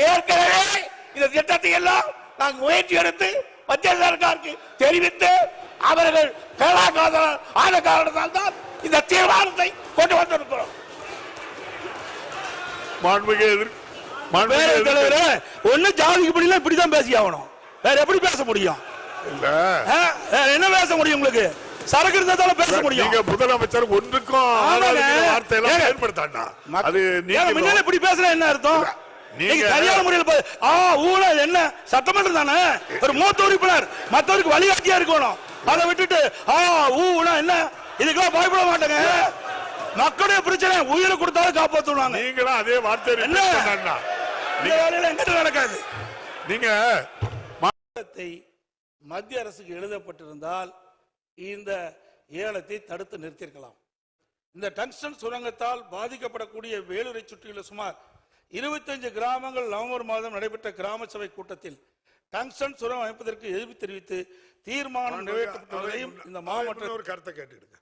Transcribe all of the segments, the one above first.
ஏற்கனவே இந்த திட்டத்தை எல்லாம் நாங்கள் முயற்சி எடுத்து மத்திய சர்க்காருக்கு தெரிவித்து அவர்கள் ஆன காரணத்தால் தான் இந்த தீர்மானத்தை கொண்டு வந்திருக்கிறோம். ஒண்ணு ஜாதிக்கு படியில இப்படிதான் பேசி ஆகணும், வேற எப்படி பேச முடியும்? என்ன பேச முடியும்? உங்களுக்கு சரக்கு இருந்தாலும் பேச முடியும். நீங்க முதலமைச்சர் ஒன்றுக்கும் வார்த்தையெல்லாம் பயன்படுத்தாண்டா. அது நீங்க முன்னால இப்படி பேசுற என்ன அர்த்தம்? நீங்க சரியான முறையில் ஊழல் என்ன சட்டமன்றம் தானே, ஒரு மூத்த உறுப்பினர் மற்றவருக்கு வழிகாட்டியா இருக்கணும். அதை விட்டுட்டு ஊனா என்ன, இதுக்கெல்லாம் பயப்பட மாட்டாங்க. மக்களுடைய பிரச்சனை உயிரை கொடுத்தாலும் காப்பாற்றுவாங்க. நீங்களும் அதே வார்த்தை நடக்காது. நீங்க மத்திய அரசுக்கு எழுதப்பட்டிருந்தால் இந்த ஏலத்தை தடுத்து நிறுத்தியிருக்கலாம். இந்த டங்ஸ்டன் சுரங்கத்தால் பாதிக்கப்படக்கூடிய வேலூரை சுற்றியுள்ள சுமார் 25 கிராமங்கள் நவம்பர் மாதம் நடைபெற்ற கிராம சபை கூட்டத்தில் டங்ஸ்டன் சுரங்கம் அமைப்பதற்கு எதிர்ப்பு தெரிவித்து தீர்மானம் நிறைவேற்றப்பட்டதையும் இந்த மாவட்ட ஒரு கருத்தை கேட்டுடுங்க.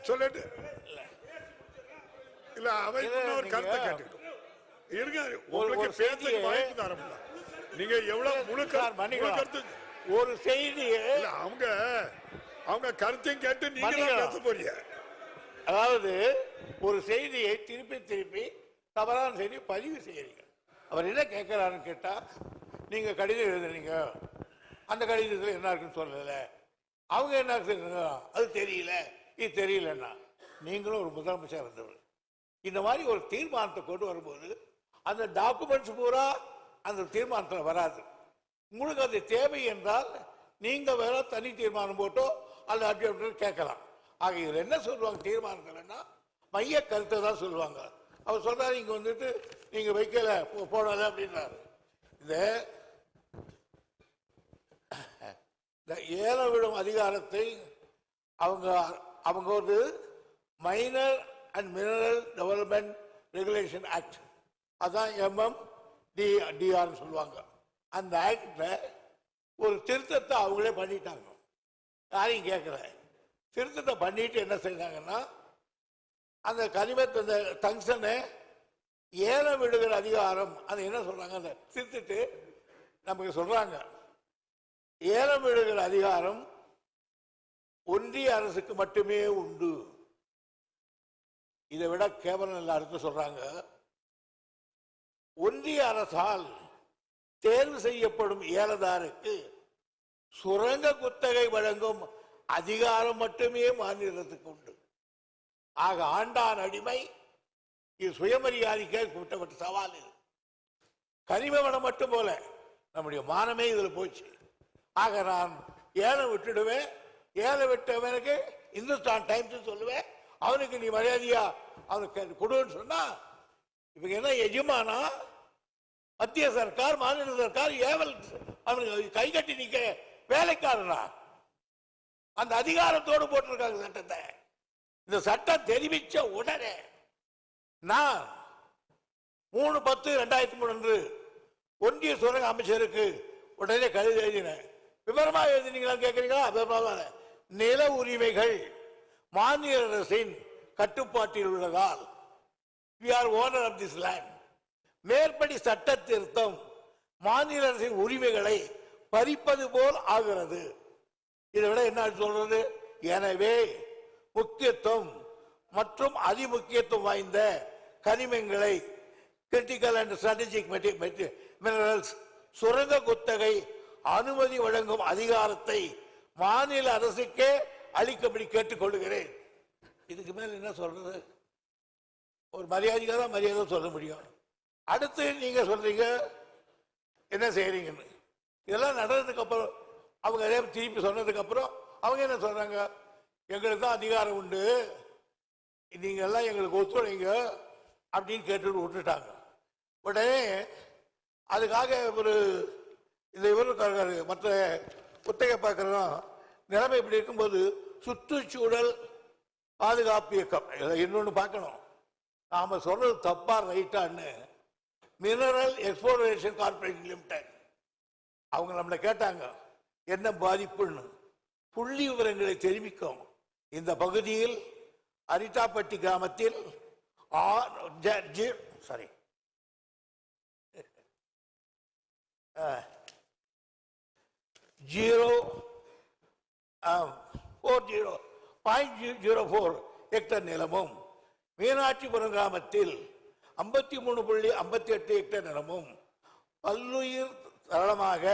சொல்லிட்டு இல்ல அவை ஒரு கருத்தை கேட்டுக்கிட்டோம். இருங்க, உங்களுக்கு பேசுறதுக்கு வாய்ப்பு தரணும். நீங்க எவ்வளவு முழு கருத்து ஒரு செய்தி அவங்க கருத்தையும் கேட்டு நீங்க பேச போறீங்க. அதாவது ஒரு செய்தியை திருப்பி திருப்பி தவறான செய்தி பதிவு செய்யறீங்க. அவர் என்ன கேட்கிறாருன்னு கேட்டா, நீங்க கடிதம் எழுதுறீங்க, அந்த கடிதத்தில் என்ன இருக்குன்னு சொல்லல, அவங்க என்ன செய்யறாங்க அது தெரியல, இது தெரியலன்னா நீங்களும் ஒரு முதலமைச்சர் வந்தவர். இந்த மாதிரி ஒரு தீர்மானத்தை கொண்டு வரும்போது அந்த டாக்குமெண்ட்ஸ் பூரா அந்த தீர்மானத்தில் வராது. உங்களுக்கு அது தேவை என்றால் நீங்க வேற தனி தீர்மானம் போட்டோ அல்ல கேட்கலாம். ஆக இதில் என்ன சொல்லுவாங்க தீர்மானங்கள்னா மைய கருத்தை தான் சொல்லுவாங்க. அவர் சொல்றாரு இங்க வந்துட்டு நீங்க வைக்கல போடல அப்படின்றாரு. இந்த ஏல விடும் அதிகாரத்தை அவங்க ஒரு minor and mineral development regulation act, அதான் MMDR சொல்லுவாங்க. அந்த ஆக்ட்ல ஒரு திருத்தத்தை அவங்களே பண்ணிட்டாங்க. யாரையும் கேட்கல. திருத்தத்தை பண்ணிட்டு என்ன செய்தாங்கன்னா, அந்த கனிமத்தை அந்த டங்ஸ்டனை ஏலம் விடுகிற அதிகாரம் அது என்ன சொல்றாங்க, அந்த திருத்திட்டு நமக்கு சொல்றாங்க ஏலம் விடுகிற அதிகாரம் ஒன்றிய அரசுக்கு மட்டுமே உண்டு. இதை விட கேவலம் நல்ல அர்த்தம் சொல்றாங்க, ஒன்றிய அரசால் தேர்வு செய்யப்படும் ஏலதாருக்கு சுரங்க குத்தகை வழங்கும் அதிகாரம் மட்டுமே மாநிலத்துக்கு உண்டு. ஆக ஆண்டான் அடிமை இது சுயமரியாதைக்காக கூட்டப்பட்ட சவால். இது கனிம வளம் மட்டும் போல நம்முடைய மானமே இதுல போச்சு. ஆக நான் ஏலம் விட்டுடுவேன், ஏலம் விட்டவனுக்கு இந்துஸ்தான் டைம்ஸ் சொல்லுவேன், அவனுக்கு நீ மரியாதையா அவனுக்கு கொடுன்னு சொன்னா இவங்க என்ன எஜமானா மத்திய சர்க்கார் மாநில சர்க்கார் ஏவல் அவனுக்கு கை கட்டி நிக்க வேலைக்காரனா அந்த அதிகாரத்தோடு போட்டிருக்காங்க சட்டத்தை. இந்த சட்டம் தெரிவிச்ச உடனே நான் 3/10/2003 ஒன்றிய சுரங்க அமைச்சருக்கு உடனே கடிதம் எழுதினேன். விவரமா எழுதினீங்களா கேட்கிறீங்களா? விவரமாக நில உரிமைகள் மாநில அரசின் கட்டுப்பாட்டில் உள்ளதால் we are owner of this land. மேற்படி சட்ட திருத்தம் மாநில அரசின் உரிமைகளை பறிப்பது போல் ஆகிறது. இதை விட என்ன சொல்றது? எனவே முக்கியத்துவம் மற்றும் அதிமுக்கியத்துவம் வாய்ந்த கனிமங்களை கிரிட்டிக்கல் அண்ட் ஸ்ட்ராட்டஜிக் மினரல்ஸ் சுரங்க குத்தகை அனுமதி வழங்கும் அதிகாரத்தை மாநில அரசுக்கே அளிக்கும்படி கேட்டுக்கொள்கிறேன். இதுக்கு மேல என்ன சொல்றது? ஒரு மரியாதைக்காக தான் மரியாதை சொல்ல முடியும். அடுத்து நீங்க சொல்றீங்க என்ன செய்யறீங்கன்னு. இதெல்லாம் நடந்ததுக்கு அப்புறம் அவங்க அதே திருப்பி சொன்னதுக்கு அப்புறம் அவங்க என்ன சொல்றாங்க, எங்களுக்கு தான் அதிகாரம் உண்டு, நீங்க எல்லாம் எங்களுக்கு ஒத்துழைங்க அப்படின்னு கேட்டு விட்டுட்டாங்க. உடனே அதுக்காக ஒரு இந்த இவருக்காக மற்ற புத்தக பார்க்கறோம் நிலைமை இப்படி இருக்கும்போது சுற்றுச்சூழல் பாதுகாப்பு இயக்கம் இன்னொன்று பார்க்கணும். நாம சொல்றது தப்பா ரைட்டான்னு மினரல் எக்ஸ்ப்ளோரேஷன் கார்பரேஷன் லிமிடெட் அவங்க நம்மளை கேட்டாங்க என்ன பாதிப்புன்னு. புள்ளி விவரங்களை தெரிவிக்கும். இந்த பகுதியில் அரிட்டாப்பட்டி கிராமத்தில் சாரி 0.04 ஹெக்டேர் நிலமும் மீனாட்சிபுரம் கிராமத்தில் 53.58 ஹெக்டேர் நிலமும் பல்லுயிர் தளமாக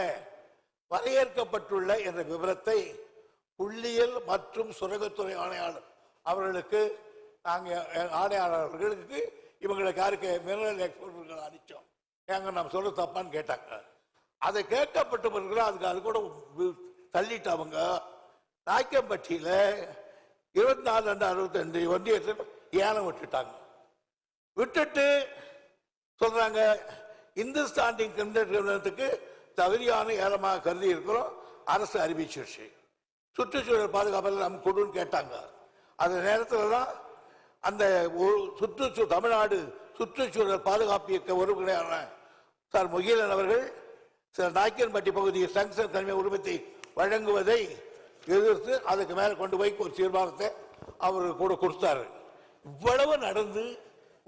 வரையறுக்கப்பட்டுள்ள என்ற விவரத்தை புள்ளியியல் மற்றும் சுரங்கத்துறை ஆணையாளர் அவர்களுக்கு ஆணையாளர்களுக்கு இவங்களுக்கு யாருக்கு மினரல் எக்ஸ்போர்ட் அடிச்சோம். ஏங்க நம்ம சொல்ல தப்பான்னு கேட்டாங்க. அதை கேட்கப்பட்ட பிறகு அது கூட தள்ளிட்டு அவங்க நாய்க்கம்பட்டியில 24/62 ஒன்றியத்தில் ஏலம் விட்டுட்டாங்க. விட்டுட்டு சொல்றாங்க இந்துஸ்தானின் நிறுவனத்துக்கு தகுதியான ஏலமாக கருதி இருக்கிறோம், அரசு அறிவிச்சிருச்சு. சுற்றுச்சூழல் பாதுகாப்பில் நம்ம கொடுன்னு கேட்டாங்க. அந்த நேரத்தில் தான் அந்த தமிழ்நாடு சுற்றுச்சூழல் பாதுகாப்பு இயக்க உறுப்பினரான சார் முகிலன் அவர்கள் சில நாய்க்கன்பட்டி பகுதியில் சங்சன் தனிமை உரிமத்தை வழங்குவதை எதிர்த்து அதுக்கு மேலே கொண்டு போய் ஒரு தீர்மானத்தை அவர் கூட கொடுத்தாரு. இவ்வளவு நடந்து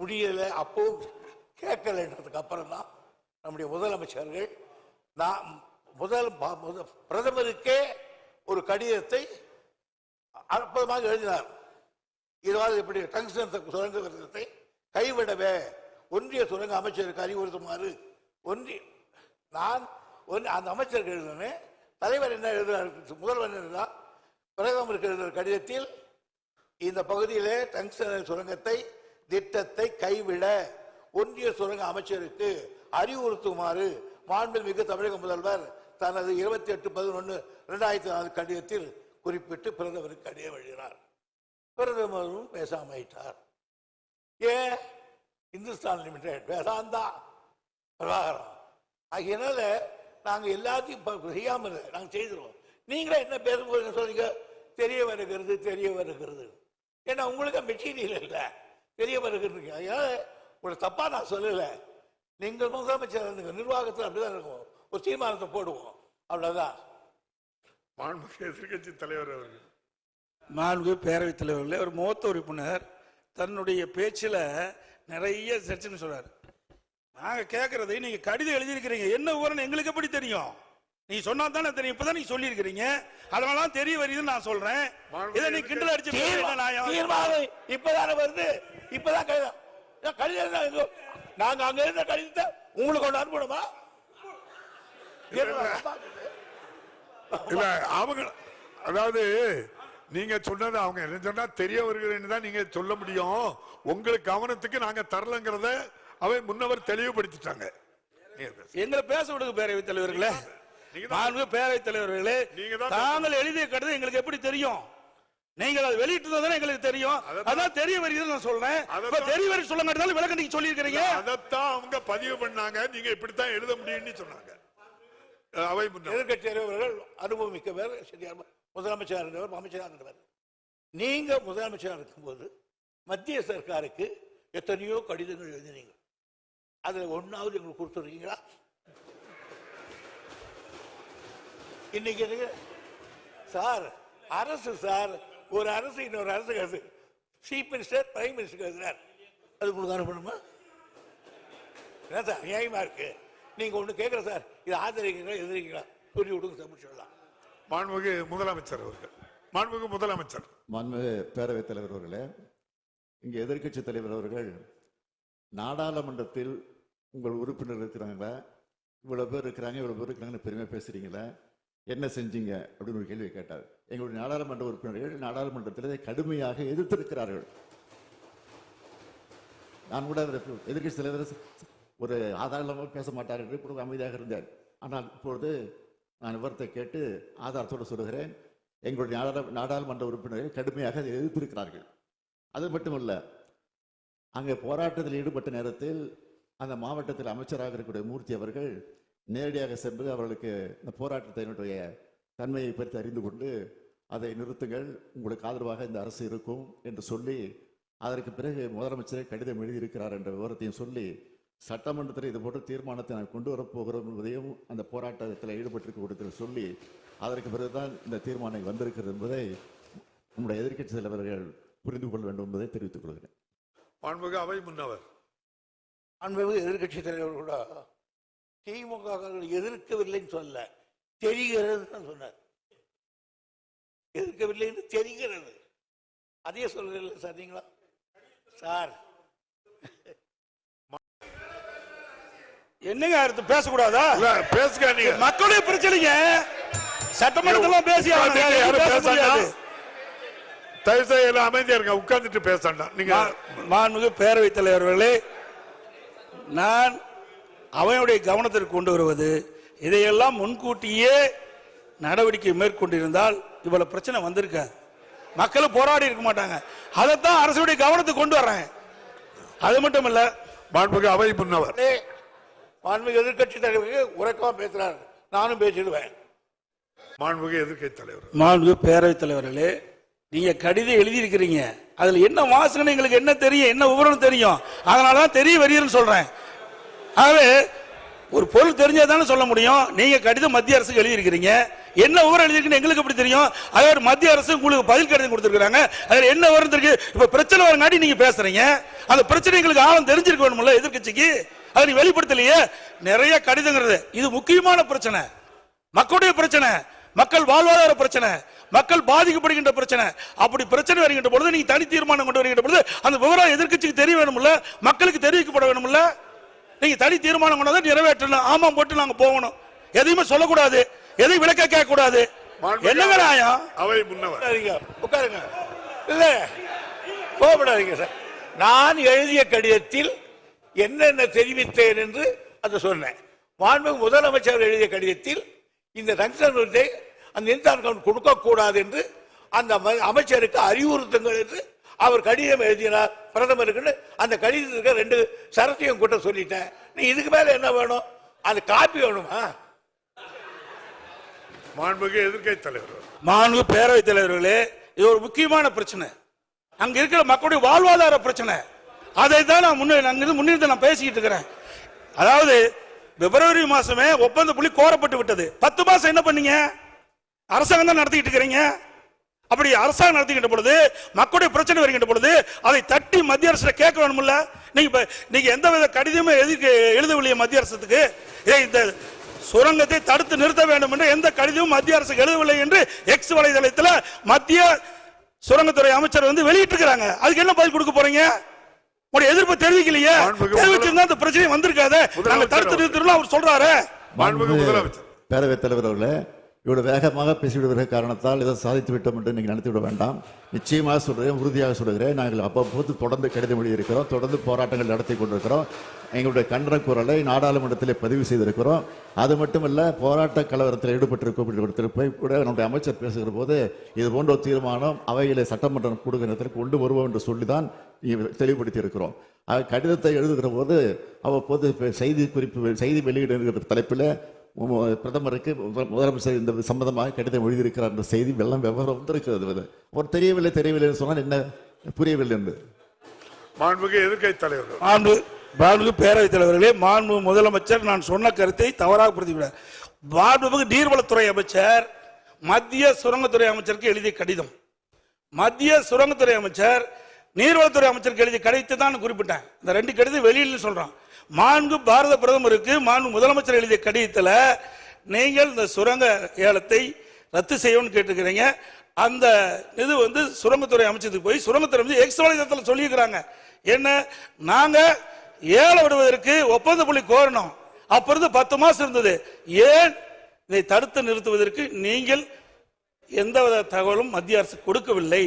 முடியல. அப்போ கேட்கலன்றதுக்கு அப்புறம் தான் நம்முடைய முதலமைச்சர்கள் பிரதமருக்கே ஒரு கடிதத்தை அற்புதமாக எழுதினார். இதுவாது இப்படி டங்ஸ்டன் சுரங்கத்தை கைவிடவே ஒன்றிய சுரங்க அமைச்சருக்கு அறிவுறுத்துமாறு அந்த அமைச்சருக்கு எழுதினேன். தலைவர் என்ன எழுதுகிறார், முதல்வர் எழுதுகிறார், பிரதமருக்கு எழுதுகிற கடிதத்தில் இந்த பகுதியிலே டங்ஸ்டன் சுரங்கத்தை திட்டத்தை கைவிட ஒன்றிய சுரங்க அமைச்சருக்கு அறிவுறுத்துமாறு மாண்புமிகு தமிழக முதல்வர் தனது 28/11/2004 கடிதத்தில் குறிப்பிட்டு பிரதமருக்கு கடிதம் எழுதினார். பிரதமரும் பேசாமட்டார். ஏன் இந்துஸ்தான் லிமிடெட் வேதாந்தா பிரபாகரம் ஆகியனால நாங்க எல்லாத்தையும் செய்யாமல் நாங்கள் செய்திருவோம். நீங்களே என்ன பேச போறீங்க சொல்றீங்க, தெரிய வருகிறது. ஏன்னா உங்களுக்கு மெட்டீரியல் இல்லை, தெரிய வருகிறது. ஒரு தப்பா நான் சொல்லல. நீங்கள் முதலமைச்சர் இருந்துங்க, நிர்வாகத்தில் அப்படிதான் இருக்கும். ஒரு தீர்மானத்தை போடுவோம், அவ்வளவுதான். மாண்புமிகு எதிர்க்கட்சி தலைவர் அவர்கள், மாண்புமிகு பேரவைத் தலைவர்களே, ஒரு மூத்த உறுப்பினர் தன்னுடைய பேச்சில் நிறைய சர்ச்சைன்னு சொல்றாரு. நாங்க கேட்கறதை நீங்க கடிதம் எழுதியிருக்கிறீங்க, என்ன விவரம் எங்களுக்கு எப்படி தெரியும்? நீ சொன்னா தானே தெரியும். இப்பதான் நீங்க சொல்லி இருக்கிறீங்க, அதனால தெரிய வருதுன்னு நான் சொல்றேன். இதை நீ கிண்டல் அடிச்சு இப்பதானே வருது, இப்பதான் கடிதம் நாங்க அங்க இருந்த கடிதத்தை உங்களுக்கு கொண்டு அனுப்பணுமா? இல்ல அவங்க அதாவது நீங்க சொன்னது அவங்க என்ன சொன்னா தெரிய வருகிறேன்னு தான் நீங்க சொல்ல முடியும். உங்களுக்கு கவனத்துக்கு நாங்க தரலங்கிறத அவை முன்னவர் தெளிவுபடுத்திட்டாங்க. எங்களை பேச விடுங்க பேரவைத் தலைவர்களே, பேரவைத் தலைவர்களே. தாங்கள் எழுதிய கடிதம் எங்களுக்கு எப்படி தெரியும்? நீங்கள் அதை வெளியிட்டு எங்களுக்கு தெரியும். அதான் தெரிய வருகிறது நான் சொல்றேன். தெரிய வரி சொல்ல விளக்கம் நீங்க சொல்லி இருக்கிறீங்க. அதைத்தான் அவங்க பதிவு பண்ணாங்க. நீங்க இப்படித்தான் எழுத முடியும்னு சொன்னாங்க. அவை எதிர்கட்சி தலைவர்கள் அனுபவமிக்கவர், முதலமைச்சர் இருந்தவர், அமைச்சராக இருந்தவர். நீங்க முதலமைச்சராக இருக்கும்போது மத்திய சர்க்காருக்கு எத்தனையோ கடிதங்கள் எழுதினீங்க. அதுல ஒன்னாவது எங்களுக்கு கொடுத்துருக்கீங்களா? இன்னைக்கு சார் அரசு சார் ஒரு அரசு இன்னொரு அரசு கருது, சீஃப் மினிஸ்டர் பிரைம் மினிஸ்டர் கருதுறார், அது உங்களுக்கு அனுப்பணுமா? என்ன சார் நியாயமா இருக்கு? நீங்க ஒண்ணு கேட்கற சார், இது ஆதரிக்கிறீங்களா எதிர்க்கிறீங்களா சொல்லி விடுங்க சார், சொல்லலாம். மாண்புமிகு முதலமைச்சர் அவர்கள், மாண்புமிகு முதலமைச்சர், மாண்புமிகு பேரவைத் தலைவர் அவர்களே, இங்கே எதிர்க்கட்சி தலைவர் அவர்கள் நாடாளுமன்றத்தில் உங்கள் உறுப்பினர் இருக்கிறாங்களா, இவ்வளவு பேர் இருக்கிறாங்க இவ்வளவு பேர் இருக்கிறாங்கன்னு பெருமையா பேசுறீங்களா, என்ன செஞ்சீங்க அப்படின்னு ஒரு கேள்வி கேட்டார். எங்களுடைய நாடாளுமன்ற உறுப்பினர்கள் நாடாளுமன்றத்தில் கடுமையாக எதிர்த்திருக்கிறார்கள். நான் கூட எதிர்க்கட்சி தலைவர் ஒரு ஆதாரமாக பேச மாட்டார் என்று கூட அமைதியாக இருந்தார். ஆனால் இப்பொழுது நான் விவரத்தை கேட்டு ஆதாரத்தோடு சொல்லுகிறேன். எங்களுடைய நாடாளுமன்ற உறுப்பினர்கள் கடுமையாக அதை எதிர்த்திருக்கிறார்கள். அது மட்டுமல்ல, அங்கே போராட்டத்தில் ஈடுபட்ட நேரத்தில் அந்த மாவட்டத்தில் அமைச்சராக இருக்கக்கூடிய மூர்த்தி அவர்கள் நேரடியாக சென்று அவர்களுக்கு இந்த போராட்டத்தினுடைய தன்மையை பற்றி அறிந்து கொண்டு அதை நிறுத்துங்கள், உங்களுக்கு ஆதரவாக இந்த அரசு இருக்கும் என்று சொல்லி அதற்கு பிறகு முதலமைச்சரை கடிதம் எழுதியிருக்கிறார் என்ற விவரத்தையும் சொல்லி சட்டமன்றத்தில் இது போன்ற தீர்மானத்தை நான் கொண்டு வரப்போகிறோம் என்பதையும் அந்த போராட்டத்தில் ஈடுபட்டிருக்க சொல்லி அதற்கு பிறகுதான் இந்த தீர்மானம் வந்திருக்கிறது என்பதை நம்முடைய எதிர்க்கட்சி தலைவர்கள் புரிந்து கொள்ள வேண்டும் என்பதை தெரிவித்துக் கொள்கிறேன். மாண்புமிகு அவை முன்னவர். மாண்புமிகு எதிர்கட்சி தலைவர் கூட திமுக எதிர்க்கவில்லைன்னு சொல்ல, தெரிகிறது சொன்னார். எதிர்க்கவில்லை என்று தெரிகிறது, அதே சொல்றீங்களா சார் நீங்களா சார்? என்னங்க அடுத்து பேசக்கூடாதா? பேசுங்க, நீங்க மக்களுடைய பிரச்சனைங்க சட்டமன்றத்தில் பேசி தயவு செய்து அமைதியா இருங்க, உட்கார்ந்துட்டு பேசண்டா. நீங்க மாண்புமிகு பேரவைத் தலைவர்களே, நான் அவையுடைய கவனத்திற்கு கொண்டு வருவது, இதையெல்லாம் முன்கூட்டியே நடவடிக்கை மேற்கொண்டிருந்தால் இவ்வளவு பிரச்சனை வந்திருக்காது, மக்கள் போராடி இருக்க மாட்டாங்க. அதைத்தான் அரசுடைய கவனத்துக்கு கொண்டு வர்றேன். அது மட்டும் இல்ல, மாண்புமிகு அவை முன்னவர், மாண்புமிகு எதிர்கட்சி தலைவருக்கு உறக்கமா பேசுறாரு, நானும் பேசிடுவேன். மாண்புமிகு எதிர்க்கட்சி தலைவர், மாண்புமிகு பேரவைத் தலைவர்களே, நீங்க கடிதம் எழுதியிருக்கிறீங்க, அதுல என்ன வாசனை எங்களுக்கு என்ன தெரியும், என்ன விவரம் தெரியும், அதனாலதான் தெரிய வருகிறேன்னு சொல்றேன். ஆகவே ஒரு பொருள் தெரிஞ்சாதானே சொல்ல முடியும். நீங்க கடிதம் மத்திய அரசுக்கு எழுதியிருக்கிறீங்க, என்ன விவரம் எழுதிருக்குன்னு எங்களுக்கு எப்படி தெரியும்? அதே மத்திய அரசு உங்களுக்கு பதில் கடிதம் கொடுத்திருக்காங்க, அதுல என்ன விவரம் இருக்கு? இப்ப பிரச்சனை வரங்காட்டி நீங்க பேசுறீங்க, அந்த பிரச்சனை எங்களுக்கு ஆழம் தெரிஞ்சிருக்க வேணும்ல எதிர்கட்சிக்கு, அதை நீ வெளிப்படுத்தலையே. நிறைய கடிதங்கிறது, இது முக்கியமான பிரச்சனை, மக்களுடைய பிரச்சனை, மக்கள் வாழ்வாதார பிரச்சனை, மக்கள் பாதிக்கப்படுகின்ற பிரச்சனை. அப்படி பிரச்சனை வருகின்ற பொழுது நீங்க தனி தீர்மானம் கொண்டு வருகின்ற பொழுது அந்த விவரம் எதிர்கட்சிக்கு தெரிய வேணும்ல, மக்களுக்கு தெரிவிக்கப்பட வேணும்ல. நீங்க தனி தீர்மானம் கொண்டாதான் நிறைவேற்றணும், ஆமாம் போட்டு நாங்க போகணும், எதையுமே சொல்லக்கூடாது, எதையும் விளக்க கேட்க கூடாது. என்னங்க நியாயம்? அவை முன்னவர் உட்காருங்க, இல்ல கோபப்படாதீங்க சார். நான் எழுதிய கடிதத்தில் என்னென்ன தெரிவித்தேன் என்று அதை சொன்னேன். மாண்புமிகு முதலமைச்சர் எழுதிய கடிதத்தில் இந்த டங்ஸ்டன் அந்த இன்சான் அக்கவுண்ட் கொடுக்க கூடாது என்று அந்த அமைச்சருக்கு அறிவுறுத்துங்கள் என்று அவர் கடிதம் எழுதினார் பிரதமருக்கு. அந்த கடிதத்துக்கு 2 சரத்தையும் கூட்ட சொல்லிட்டேன். நீ இதுக்கு மேல என்ன வேணும்? அது காப்பி வேணுமா? மாண்புமிகு எதிர்க்கட்சி தலைவர், மாண்புமிகு பேரவைத் தலைவர்களே, இது ஒரு முக்கியமான பிரச்சனை, அங்க இருக்கிற மக்களுடைய வாழ்வாதார பிரச்சனை. அதை தான் நான் முன்னிருந்து நான் பேசிக்கிட்டு இருக்கிறேன். அதாவது பிப்ரவரி மாசமே ஒப்பந்த புள்ளி கோரப்பட்டு விட்டது. 10 மாசம் என்ன பண்ணீங்க? அரசாங்கம் தான் நடத்திக்கிட்டு இருக்கிறீங்க. அப்படி அரசாங்கம் நடத்திக்கிட்ட பொழுது மக்களுடைய பிரச்சனை வருகின்ற பொழுது அதை தட்டி மத்திய அரசு கேட்க வேணும்ல. நீங்க எந்த வித கடிதமே எழுதவில்லையே மத்திய அரசுக்கு, இந்த சுரங்கத்தை தடுத்து நிறுத்த வேண்டும் என்று எந்த கடிதமும் மத்திய அரசுக்கு எழுதவில்லை என்று எக்ஸ் வலைதளத்தில் மத்திய சுரங்கத்துறை அமைச்சர் வெளியிட்டு இருக்கிறாங்க. அதுக்கு என்ன பதில் கொடுக்க போறீங்க? உங்களுடைய எதிர்ப்பு தெரிவிக்கலையே, தெரிவிச்சிருந்தா அந்த பிரச்சனை வந்திருக்காது, நாங்க தடுத்து நிறுத்தணும் அவர் சொல்றாரு. பேரவைத் தலைவர் அவர்களே, இவ்வளவு வேகமாக பேசிவிடுகிற காரணத்தால் இதை சாதித்து விட்டோம் என்று நீங்கள் நினைத்து விட வேண்டாம். நிச்சயமாக சொல்கிறேன், உறுதியாக சொல்கிறேன். நாங்கள் அவ்வப்போது தொடர்ந்து கடிதம் எழுதியிருக்கிறோம், தொடர்ந்து போராட்டங்கள் நடத்தி கொண்டிருக்கிறோம். எங்களுடைய கண்டன குரலை நாடாளுமன்றத்திலே பதிவு செய்திருக்கிறோம். அது மட்டுமல்ல, போராட்ட கலவரத்தில் ஈடுபட்டிருப்போம் கூட நம்முடைய அமைச்சர் பேசுகிற போது இது போன்ற ஒரு தீர்மானம் அவையிலே சட்டமன்றம் கூடுகின்றதற்கு கொண்டு வருவோம் என்று சொல்லிதான் தெளிவுபடுத்தி இருக்கிறோம். கடிதத்தை எழுதுகிற போது அவ்வப்போது செய்தி வெளியிடுகிற தலைப்பில் பிரதமருக்கு முதலமைச்சர் இந்த சம்பந்தமாக கடிதம் எழுதியிருக்கிறார் என்ற செய்தி வெள்ளம் விவரம் வந்திருக்கிறது. ஒரு தெரியவில்லை சொன்னால் என்ன புரியவில்லை என்று. மாண்புமிகு எதிர்க்கட்சி தலைவர், மாண்புமிகு பேரவைத் தலைவர்களே, மாண்புமிகு முதலமைச்சர் நான் சொன்ன கருத்தை தவறாக புரிந்துவிட்டார். மாண்புமிகு நீர்வளத்துறை அமைச்சர் மத்திய சுரங்கத்துறை அமைச்சருக்கு எழுதிய கடிதம், மத்திய சுரங்கத்துறை அமைச்சர் நீர்வளத்துறை அமைச்சருக்கு எழுதிய கடிதத்தை தான் குறிப்பிட்டேன். இந்த 2 கடிதம் வெளியில் சொல்றான். மாண்பு பாரத பிரதமருக்கு மாண்பு முதலமைச்சர் எழுதிய கடிதத்தில் நீங்கள் இந்த சுரங்க ஏலத்தை ரத்து செய்யணும்னு கேட்டுக்கிறீங்க. அந்த இது சுரங்கத்துறை அமைச்சருக்கு போய் சுரங்கத்துறை எக்ஸ் வலைதளத்தில் சொல்லியிருக்கிறாங்க. என்ன, நாங்க ஏலம் விடுவதற்கு ஒப்பந்த புள்ளி கோரணும், அப்ப இருந்து 10 மாசம் இருந்தது, ஏன் இதை தடுத்து நிறுத்துவதற்கு நீங்கள் எந்தவித தகவலும் மத்திய அரசு கொடுக்கவில்லை.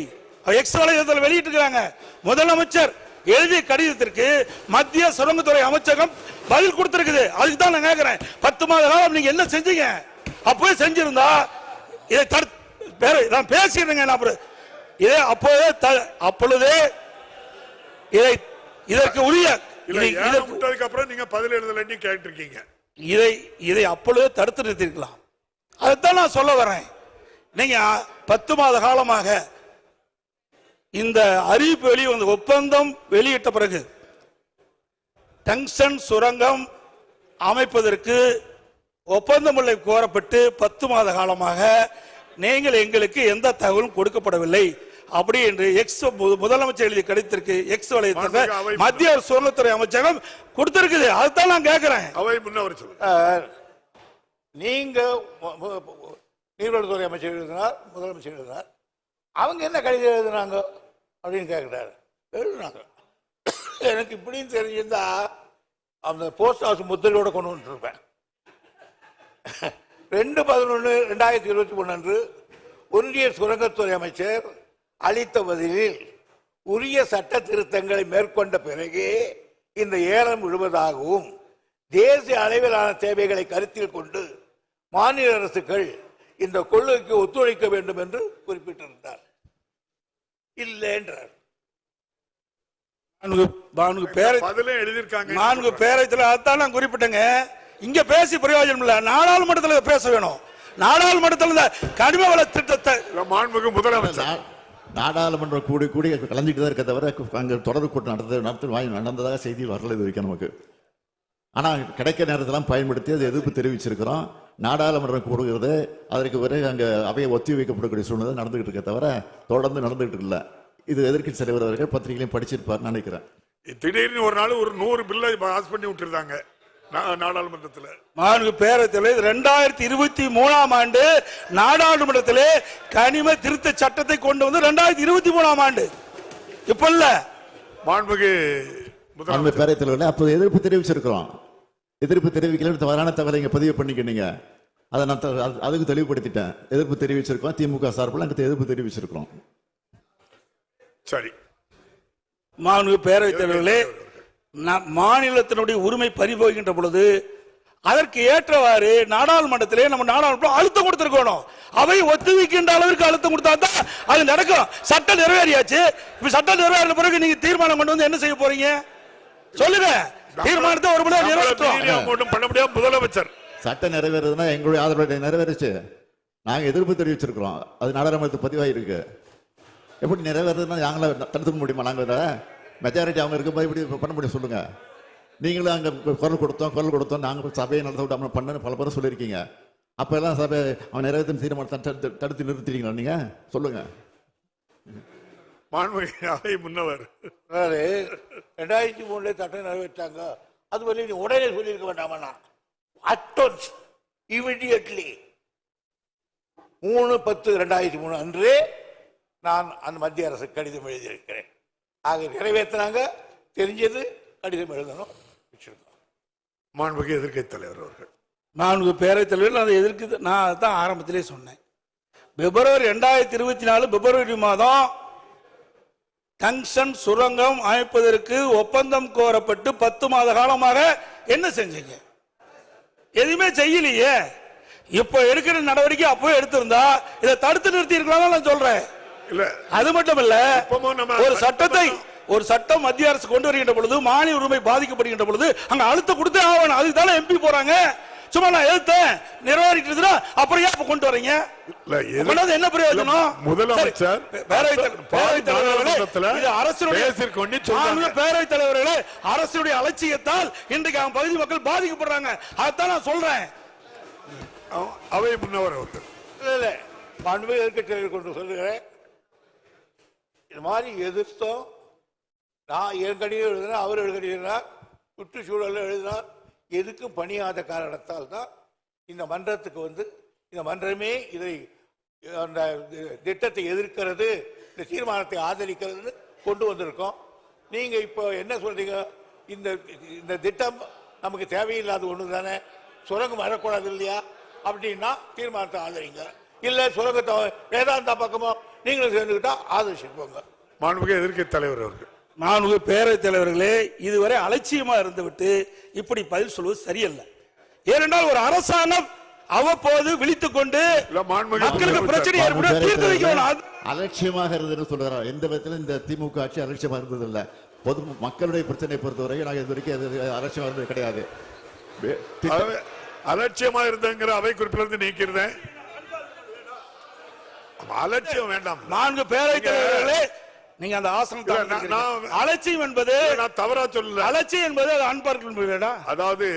எக்ஸ் வலைதளத்தில் வெளியிட்டு இருக்கிறாங்க. முதலமைச்சர் எழுதிய கடிதத்திற்கு மத்திய சுரங்கத்துறை அமைச்சகம் பதில் கொடுத்திருக்குது. அதுக்கு தான் நான் கேட்கிறேன், 10 மாத காலம் நீங்க என்ன செஞ்சீங்க? அப்பவே செஞ்சிருந்தா இதை நான் பேசிடுறேங்க. அப்பொழுதே இதற்கு உரிய அப்புறம் நீங்க பதில் எழுதலன்னு கேட்டிருக்கீங்க. இதை அப்பொழுதே தடுத்து நிறுத்திருக்கலாம். அதைத்தான் நான் சொல்ல வரேன். நீங்க 10 மாத காலமாக இந்த அறிவிப்பு வெளிவந்த ஒப்பந்தம் வெளியிட்ட பிறகு டங்ஸ்டன் சுரங்கம் அமைப்பதற்கு ஒப்பந்தம் கோரப்பட்டு 10 மாத காலமாக நீங்கள் எங்களுக்கு எந்த தகவலும் கொடுக்கப்படவில்லை. அப்படி என்று எக்ஸ் முதலமைச்சர் எழுதிய கடிதத்திற்கு எக்ஸ் வலைத்தளத்துல அவை மத்திய சுகாதாரத்துறை அமைச்சகம் கொடுத்திருக்குது. அதுதான் நான் கேட்கிறேன். அவை முன்னவர் சொல்லுங்க. நீங்க நீர்வளத்துறை அமைச்சர் எழுதினார், முதலமைச்சர் எழுதினார், அவங்க என்ன கடிதம் எழுதுனாங்க அப்படின்னு கேட்கிறாரு. எழுதுனாங்க. எனக்கு இப்படின்னு தெரிஞ்சிருந்தா அந்த போஸ்ட் ஹவுஸ் முத்திரையோட கொண்டு வந்துருப்பேன். 2/11/2021 அன்று ஒன்றிய சுரங்கத்துறை அமைச்சர் அளித்த பதிலில் உரிய சட்ட திருத்தங்களை மேற்கொண்ட பிறகே இந்த ஏலம் விழுவதாகவும் தேசிய அளவிலான தேவைகளை கருத்தில் கொண்டு மாநில அரசுகள் இந்த கொள்கைக்கு ஒத்துழைக்க வேண்டும் என்று குறிப்பிட்டிருந்தார். இல்லை என்றார். பேரத்தில் அதான் நான் குறிப்பிட்டேங்க. இங்க பேசி பிரயோஜனம் இல்ல, நாடாளுமன்றத்தில் பேச வேணும். நாடாளுமன்றத்தில் கனிம வள திட்டத்தை முதலமைச்சர் நாடாளுமன்ற கூடி கூடி கலந்துட்டு தான் இருக்க தவிர அங்கே தொடர்பு கூட்டம் நடந்ததாக செய்தி வரல இது வரைக்கும் நமக்கு. ஆனால் கிடைக்க நேரத்தெல்லாம் பயன்படுத்தி அதை எதிர்ப்பு தெரிவிச்சிருக்கிறோம். நாடாளுமன்றம் கூடுகிறது, அதற்கு பிறகு அங்கே அவையை ஒத்தி வைக்கப்படக்கூடிய சூழ்நிலை நடந்துகிட்டு இருக்க தவிர தொடர்ந்து நடந்துகிட்டு இல்லை. இது எதிர்க்கட்சி தலைவர் அவர்கள் பத்திரிகையிலையும் படிச்சிருப்பார் நினைக்கிறேன். திடீர்னு ஒரு நாள் ஒரு 100 பில்லை பாஸ் பண்ணி விட்டுருந்தாங்க நாடாளுமன்றத்தில். பேரத்தில் 2023ஆம் ஆண்டு நாடாளுமன்றத்திலே கனிம திருத்த சட்டத்தை கொண்டு வந்து 2023ஆம் ஆண்டு இப்ப இல்ல மாண்புமிகு பேரவைத்தலைவர்களே அப்போ எதிர்ப்பு தெரிவிச்சிருக்கிறோம். எதிர்ப்பு தெரிவிக்கல தவறான தகவலை இங்க பதிவு பண்ணிக்கிட்டீங்க. அதை நான் அதுக்கு தெளிவுபடுத்திட்டேன். எதிர்ப்பு தெரிவிச்சிருக்கோம். திமுக சார்பில் அங்கே எதிர்ப்பு தெரிவிச்சிருக்கிறோம். சரி மாண்புமிகு பேரவைத் தலைவர்களே, மாநிலத்தினுடைய உரிமை பறிபோகின்ற பொழுது அதற்கு ஏற்றவாறு நாடாளுமன்றத்திலே நம்ம நாடாளுமன்றம் அழுத்தம் கொடுத்திருக்கணும். அவை ஒத்துழைக்கின்ற அளவிற்கு அழுத்தம் கொடுத்தா தான் அது நடக்கும். சட்டம் நிறைவேறியாச்சு. இப்ப சட்டம் நிறைவேறின பிறகு நீங்க தீர்மானம் கொண்டு வந்து என்ன செய்ய போறீங்க சொல்லுங்க. தீர்மானத்தை ஒரு முறை நிறைவேற்றும் பண்ண முடியாது. முதலமைச்சர் சட்டம் நிறைவேறதுன்னா எங்களுடைய ஆதரவு நிறைவேறிச்சு. நாங்க எதிர்ப்பு தெரிவிச்சிருக்கிறோம். அது நாடாளுமன்றத்துக்கு பதிவாயிருக்கு. எப்படி நிறைவேறதுன்னா நாங்கள தடுத்துக்க முடியுமா? நாங்கள் மெஜாரிட்டி அவங்க இருக்கும்போது இப்படி பண்ண முடியும் சொல்லுங்க. நீங்களும் அங்கே குரல் கொடுத்தோம் நாங்கள் சபையை நடத்த விடாம பண்ணு பல பேரும் சொல்லியிருக்கீங்க. அப்போ எல்லாம் சபை அவன் நிறைவேற்றும் தீர்மானத்தை தடுத்து நிறுத்திட்டீங்களா? நீங்க சொல்லுங்க. முன்னவர் 2003 சட்டம் நிறைவேற்றாங்க. அது வரை நீ உடனே சொல்லியிருக்க வேண்டாமா? அட்வான்ஸ் இமிடியட்லி 3/10/2003 அன்று நான் அந்த மத்திய அரசு கடிதம் எழுதியிருக்கிறேன். ஆக நிறைவேற்றினாங்க, தெரிஞ்சது, கடிதம் எழுதணும். மாண்புமிகு எதிர்க்கட்சி தலைவர் அவர்கள். மாண்புமிகு பேரவைத் தலைவர் அதை எதிர்க்கு நான் தான் ஆரம்பத்திலே சொன்னேன். பிப்ரவரி 2024 பிப்ரவரி மாதம் டங்ஸ்டன் சுரங்கம் அமைப்பதற்கு ஒப்பந்தம் கோரப்பட்டு 10 மாத காலமாக என்ன செஞ்சீங்க? எதுவுமே செய்யலையே. இப்ப எடுக்கிற நடவடிக்கை அப்போ எடுத்திருந்தா இதை தடுத்து நிறுத்தி இருக்கலாம் நான் சொல்றேன். அது மட்டும் இல்ல, ஒரு சட்டம் மத்திய அரசு கொண்டு வருகின்ற பொழுது மாநில உரிமை பாதிக்கப்படுகின்ற பொழுது அங்க அழுத்தம் கொடுத்தே ஆகணும். அதுக்கு தானே எம்பி போறாங்க. சும்மா நான் எழுத்தேன் நிறைவேறிட்டு அப்புறம் ஏன் கொண்டு வரீங்க? என்ன பிரயோஜனம்? முதலமைச்சர் பேரவைத் தலைவர்களே, அரசுடைய அலட்சியத்தால் இன்றைக்கு அவன் பகுதி மக்கள் பாதிக்கப்படுறாங்க. அதான் நான் சொல்றேன். அவை முன்னவர் அவர்கள் மாண்புமிகு எதிர்க்கட்சி கொண்டு சொல்லுகிறேன். இது மாதிரி எதிர்த்தோம். நான் என் கடிதம் எழுதினா, அவர் எழுதினார், சுற்றுச்சூழல் எழுதினார். எதுக்கும் பணியாத காரணத்தால் தான் இந்த மன்றத்துக்கு வந்து இந்த மன்றமே இதை அந்த திட்டத்தை எதிர்க்கிறது, இந்த தீர்மானத்தை ஆதரிக்கிறது கொண்டு வந்திருக்கோம். நீங்க இப்போ என்ன சொல்றீங்க? இந்த திட்டம் நமக்கு தேவையில்லாத ஒன்று தானே, சுரங்கம் வரக்கூடாது இல்லையா அப்படின்னா தீர்மானத்தை ஆதரிங்க. இல்ல சுரங்கத்தை வேதாந்தா பக்கமோ நீங்களும் சேர்ந்துக்கிட்டா ஆதரிச்சுக்கோங்க. மாண்புமிகு எதிர்க்கட்சி தலைவர் அவர்கள். மாண்புமிகு பேரவைத் தலைவர்களே, இதுவரை அலட்சியமா இருந்துவிட்டு இப்படி பதில் சொல்வது சரியல்ல. ஏனென்றால் ஒரு அரசாங்கம் அவ்வப்போது விழித்துக் கொண்டு மக்களுக்கு பிரச்சனை ஏற்படும் தீர்த்து வைக்கணும். அலட்சியமாக இருந்தது சொல்றாரு. எந்த விதத்திலும் இந்த திமுக ஆட்சி அலட்சியமா இருந்தது இல்ல. பொது மக்களுடைய பிரச்சனை பொறுத்தவரை நாங்கள் இது வரைக்கும் அலட்சியமா இருந்தது கிடையாது. அலட்சியமா இருந்தங்கிற அவை குறிப்பிலிருந்து நீக்கிறேன். அலட்சியம் வேண்டாம். 4 பேரவைத் தலைவர்களே, நீங்க அந்த ஆசனம் அலட்சியம் என்பது நான் தவறா சொல்லல. அலட்சியம் என்பது அது அன்பார்க்க. அதாவது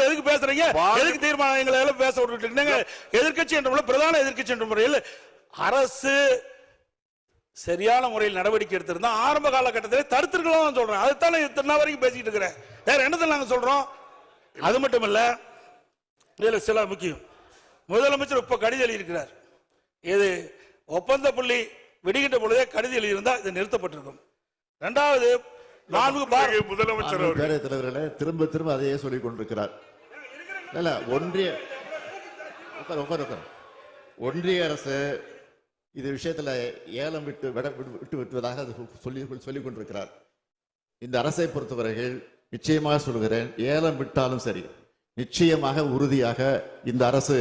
எதுக்கு பேசுறீங்க? எதுக்கு தீர்மானங்களை பேச விட்டுட்டு எதிர்கட்சி என்ற பிரதான எதிர்கட்சி என்ற முறையில் அரசு சரியான முறையில் நடவடிக்கை எடுத்திருந்தா ஆரம்ப காலகட்டத்தில் தடுத்திருக்கலாம் சொல்றேன். அதுதான் இத்தனை வரைக்கும் பேசிட்டு இருக்கிறேன். வேற என்னத்தை நாங்க சொல்றோம்? அது மட்டும் இல்ல, இதுல சில முக்கியம். முதலமைச்சர் இப்ப கடிதம் எழுதியிருக்கிறார். இது ஒப்பந்த புள்ளி விடுகின்ற பொழுதே கடிதம் எழுதியிருந்தா இது நிறுத்தப்பட்டிருக்கும். இரண்டாவது, முதலமைச்சர் பேரவைத் தலைவர்களே திரும்ப திரும்ப அதையே சொல்லிக் கொண்டிருக்கிறார். இல்ல ஒன்றிய அரசு இது விஷயத்துல ஏலம் விட்டு விட்டுவதாக சொல்லிக் கொண்டிருக்கிறார். இந்த அரசை பொறுத்தவரையில் நிச்சயமாக சொல்கிறேன், ஏலம் விட்டாலும் சரி, நிச்சயமாக உறுதியாக இந்த அரசு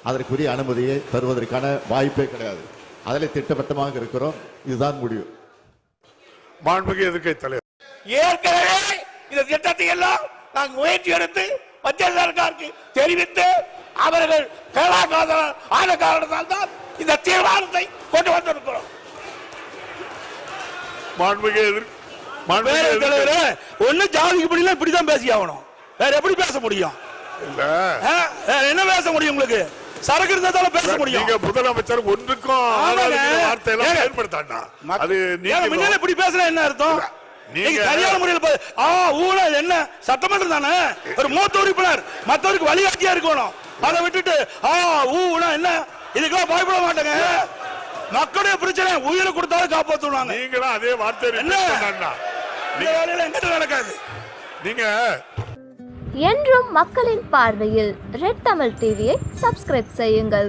அதற்குரிய அனுமதியை தருவதற்கான வாய்ப்பே கிடையாது. அதில் திட்டவட்டமாக இருக்கிறோம். இதுதான் முடிவு. மாண்புமிகு எதிர்க்கட்சி தலைவர், ஏற்கனவே இந்த திட்டத்தை எல்லாம் நாங்கள் முயற்சி எடுத்து மத்திய சர்க்காருக்கு தெரிவித்து அவர்கள் ஆன காரணத்தால் தான் இந்த தீர்மானத்தை கொண்டு வந்திருக்கிறோம். ஒண்ணு ஜாதிக்கு படியல இப்படிதான் பேசி ஆகணும். வேற எப்படி பேச முடியும்? என்ன பேச முடியும்? உங்களுக்கு சரக்கு இருந்தால பேச முடியும். நீங்க முதலமைச்சர் ஒன்றுக்கும் வார்த்தை எல்லாம் பயன்படுத்தாண்டா. அது நீங்க முன்னால இப்படி பேசுற என்ன அர்த்தம்? நீங்க சரியான முறையில் ஊழல் என்ன சட்டமன்றம் தானே, ஒரு மூத்த உறுப்பினர் மற்றவருக்கு வழிகாட்டியா இருக்கணும். அதை விட்டுட்டு ஊனா என்ன, இதுக்கெல்லாம் பயப்பட மாட்டேங்க. மக்களுடைய பிரச்சனை உயிரை கொடுத்தாலும் காப்பாற்றுவாங்க. நீங்களும் அதே வார்த்தை எங்கிட்ட நடக்காது. நீங்க என்றும் மக்களின் பார்வையில் ரெட் தமிழ் டிவியை சப்ஸ்கிரைப் செய்யுங்கள்.